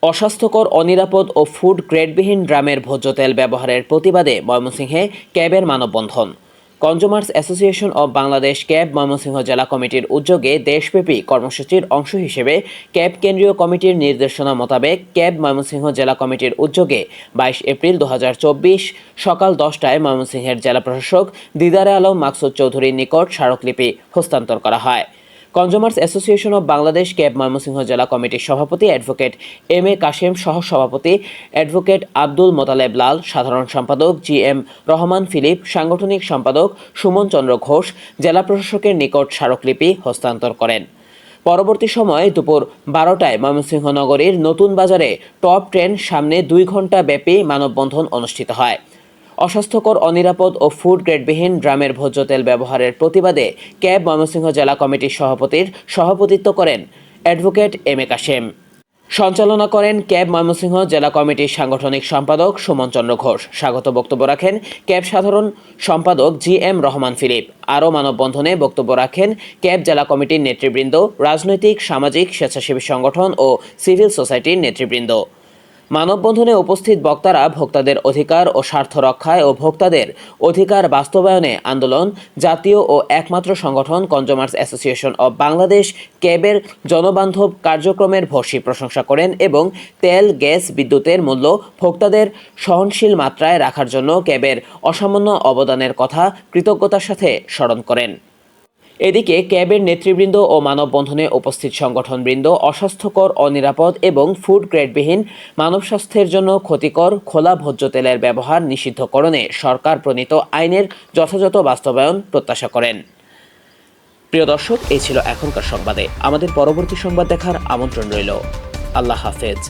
অস্বাস্থ্যকর, অনিরাপদ ও ফুড গ্রেডবিহীন ড্রামের ভোজ্য তেল ব্যবহারের প্রতিবাদে ময়মনসিংহে ক্যাবের মানববন্ধন। Consumers association of Bangladesh cab Mymensingh জেলা কমিটির উদ্যোগে দেশব্যাপী কর্মসূচির অংশ হিসেবে ক্যাব কেন্দ্রীয় কমিটির নির্দেশনা মোতাবেক ক্যাব ময়মনসিংহ জেলা কমিটির উদ্যোগে 22 এপ্রিল 2024 সকাল 10টায় ময়মনসিংহের জেলা প্রশাসক দিদারে আলম মাকসুদ চৌধুরীর নিকট স্মারকলিপি হস্তান্তর করা হয়। Consumers association of Bangladesh cab Mymensingh জেলা কমিটির সভাপতি অ্যাডভোকেট এম এ কাশেম, সহ-সভাপতি অ্যাডভোকেট আব্দুল মোতালেব লাল, সাধারণ সম্পাদক জি এম রহমান ফিলিপ, সাংগঠনিক সম্পাদক সুমন চন্দ্র ঘোষ জেলা প্রশাসকের নিকট স্মারকলিপি হস্তান্তর করেন। পরবর্তী সময়ে দুপুর 12টায় ময়মনসিংহ নগরীর নতুন বাজারে টপ ট্রেন সামনে 2 ঘণ্টা ব্যাপী মানববন্ধন অনুষ্ঠিত হয়। অস্বাস্থ্যকর, অনিরাপদ ও ফুড গ্রেডবিহীন ড্রামের ভোজ্য তেল ব্যবহারের প্রতিবাদে ক্যাব ময়মনসিংহ জেলা কমিটির সভাপতির সভাপতিত্ব করেন অ্যাডভোকেট এম এ কাশেম। সঞ্চালনা করেন ক্যাব ময়মনসিংহ জেলা কমিটির সাংগঠনিক সম্পাদক সুমন চন্দ্র ঘোষ। স্বাগত বক্তব্য রাখেন ক্যাব সাধারণ সম্পাদক জি এম রহমান ফিলিপ। আরও মানববন্ধনে বক্তব্য রাখেন ক্যাব জেলা কমিটির নেতৃবৃন্দ, রাজনৈতিক, সামাজিক, স্বেচ্ছাসেবী সংগঠন ও সিভিল সোসাইটির নেতৃবৃন্দ। মানববন্ধনে উপস্থিত বক্তারা ভোক্তাদের অধিকার ও স্বার্থ রক্ষায় ও ভোক্তাদের অধিকার বাস্তবায়নে আন্দোলন জাতীয় ও একমাত্র সংগঠন কনজ্যুমার্স অ্যাসোসিয়েশন অব বাংলাদেশ ক্যাবের জনবান্ধব কার্যক্রমের ভূয়সী প্রশংসা করেন এবং তেল, গ্যাস, বিদ্যুতের মূল্য ভোক্তাদের সহনশীল মাত্রায় রাখার জন্য ক্যাবের অসামান্য অবদানের কথা কৃতজ্ঞতার সাথে স্মরণ করেন। এদিকে ক্যাবের নেতৃবৃন্দ ও মানববন্ধনে উপস্থিত সংগঠনবৃন্দ অস্বাস্থ্যকর, অনিরাপদ এবং ফুড গ্রেডবিহীন, মানব স্বাস্থ্যের জন্য ক্ষতিকর খোলা ভোজ্য তেলের ব্যবহার নিষিদ্ধকরণে সরকার প্রণীত আইনের যথাযথ বাস্তবায়ন প্রত্যাশা করেন। প্রিয় দর্শক, এই ছিল এখনকার সংবাদে। আমাদের পরবর্তী সংবাদ দেখার আমন্ত্রণ রইল। আল্লাহ হাফেজ।